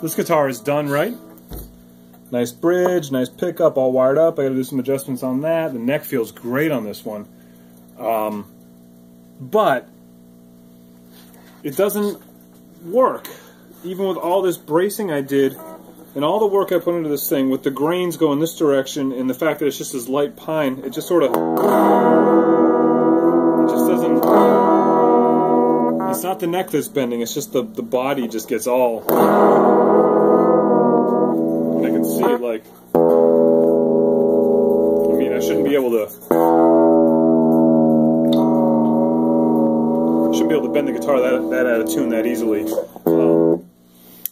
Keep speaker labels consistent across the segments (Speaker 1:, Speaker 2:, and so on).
Speaker 1: this guitar is done right. Nice bridge, nice pickup, all wired up. I gotta do some adjustments on that. The neck feels great on this one. But it doesn't work. Even with all this bracing I did and all the work I put into this thing, with the grains going this direction and the fact that it's just this light pine, it just sort of, it just doesn't, it's not the neck that's bending, it's just the body just gets all, and I can see it like, I mean, I shouldn't be able to bend the guitar that out of tune that easily.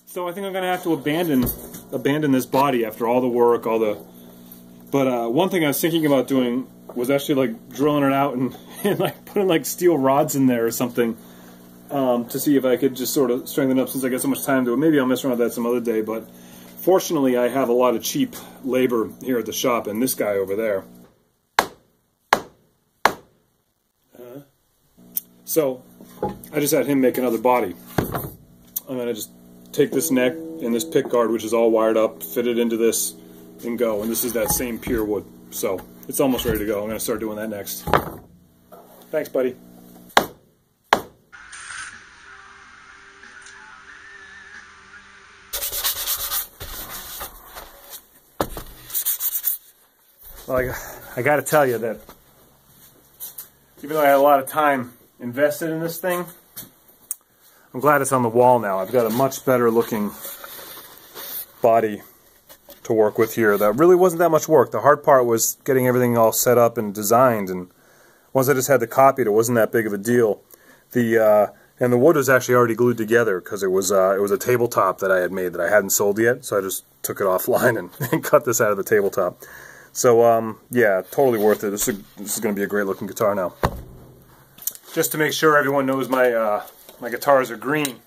Speaker 1: So I think I'm going to have to abandon this body after all the work, But one thing I was thinking about doing was actually like drilling it out and like putting like steel rods in there or something to see if I could just sort of strengthen it up since I got so much time to it. Maybe I'll mess around with that some other day, but fortunately I have a lot of cheap labor here at the shop and this guy over there. So I just had him make another body. I'm going to just take this neck and this pick guard, which is all wired up, fit it into this, and go. And this is that same pure wood. So it's almost ready to go. I'm going to start doing that next. Thanks, buddy. Well, I got to tell you that even though I had a lot of time invested in this thing, I'm glad it's on the wall now. I've got a much better looking body to work with here. That really wasn't that much work. The hard part was getting everything all set up and designed, and once I just had to copy it, it wasn't that big of a deal. And the wood was actually already glued together because it was a tabletop that I had made that I hadn't sold yet, so I just took it offline and cut this out of the tabletop. So yeah, totally worth it. This is going to be a great looking guitar now. Just to make sure everyone knows my my guitars are green.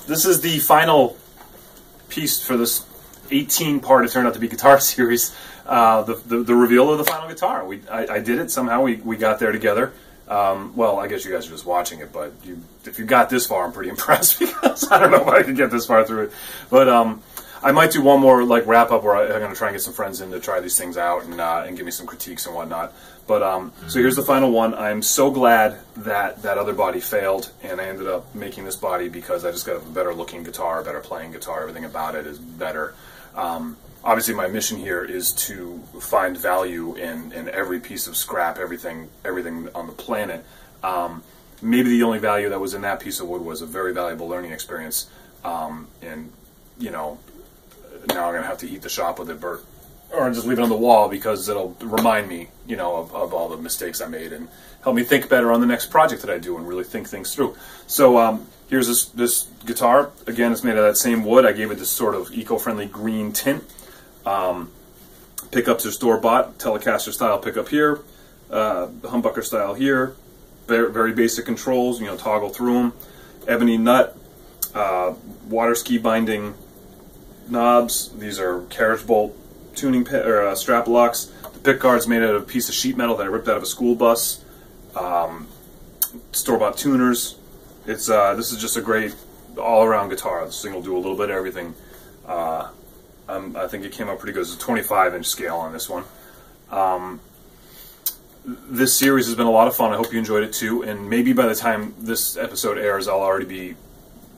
Speaker 1: This is the final piece for this 18-part, it turned out to be, guitar series, the reveal of the final guitar. I did it somehow. We got there together. Well, I guess you guys are just watching it, but if you got this far, I'm pretty impressed because I don't know if I could get this far through it. But I might do one more like wrap up where I'm going to try and get some friends in to try these things out and give me some critiques and whatnot. But so here's the final one. I'm so glad that that other body failed, and I ended up making this body because I just got a better looking guitar, better playing guitar. Everything about it is better. Obviously, my mission here is to find value in every piece of scrap, everything on the planet. Maybe the only value that was in that piece of wood was a very valuable learning experience, and you know, now I'm gonna have to heat the shop with it, or just leave it on the wall because it'll remind me, you know, of all the mistakes I made and help me think better on the next project that I do and really think things through. So here's this guitar. Again, it's made of that same wood. I gave it this sort of eco-friendly green tint. Pickups are store-bought, Telecaster style pickup here, humbucker style here. Very, very basic controls, you know, toggle through them. Ebony nut, water ski binding knobs. These are carriage bolt tuning strap locks. The pick guard's made out of a piece of sheet metal that I ripped out of a school bus. Store-bought tuners. It's this is just a great all-around guitar. This thing will do a little bit of everything. I think it came out pretty good. It's a 25-inch scale on this one. This series has been a lot of fun. I hope you enjoyed it too. And maybe by the time this episode airs, I'll already be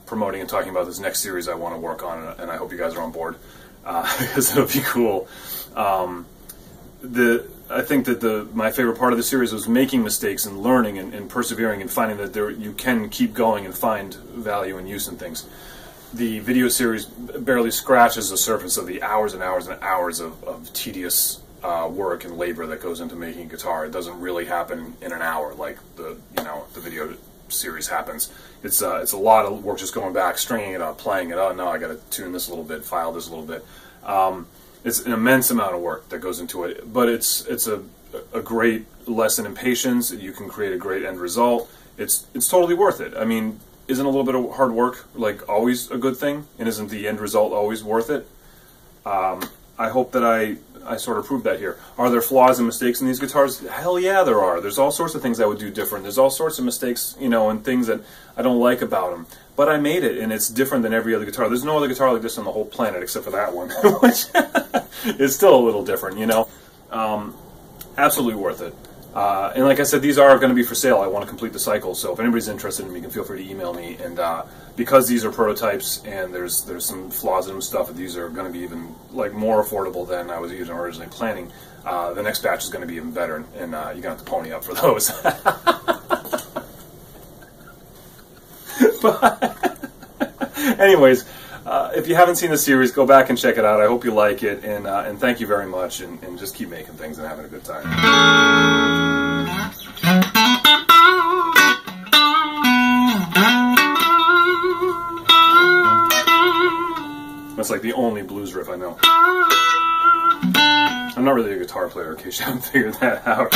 Speaker 1: promoting and talking about this next series I want to work on, and I hope you guys are on board because it'll be cool. I think that my favorite part of the series was making mistakes and learning and persevering and finding that you can keep going and find value and use in things. The video series barely scratches the surface of the hours and hours and hours of tedious work and labor that goes into making a guitar. It doesn't really happen in an hour like the video series happens. It's a lot of work just going back, stringing it up, playing it. Oh no, I got to tune this a little bit, file this a little bit. It's an immense amount of work that goes into it, but it's a great lesson in patience. You can create a great end result. It's totally worth it. I mean, isn't a little bit of hard work like always a good thing, and isn't the end result always worth it? I hope that I sort of proved that here. Are there flaws and mistakes in these guitars? Hell yeah, there are. There's all sorts of things I would do different. There's all sorts of mistakes, you know, and things that I don't like about them. But I made it, and it's different than every other guitar. There's no other guitar like this on the whole planet except for that one, which is still a little different, you know. Absolutely worth it. And like I said, these are going to be for sale. I want to complete the cycle, so if anybody's interested in them, you can feel free to email me. And because these are prototypes and there's some flaws in them stuff, these are going to be even like more affordable than I was even originally planning. The next batch is going to be even better, and you're going to have to pony up for those. But anyways, if you haven't seen the series, go back and check it out. I hope you like it, and thank you very much, and just keep making things and having a good time. That's like the only blues riff I know. I'm not really a guitar player, in case you haven't figured that out.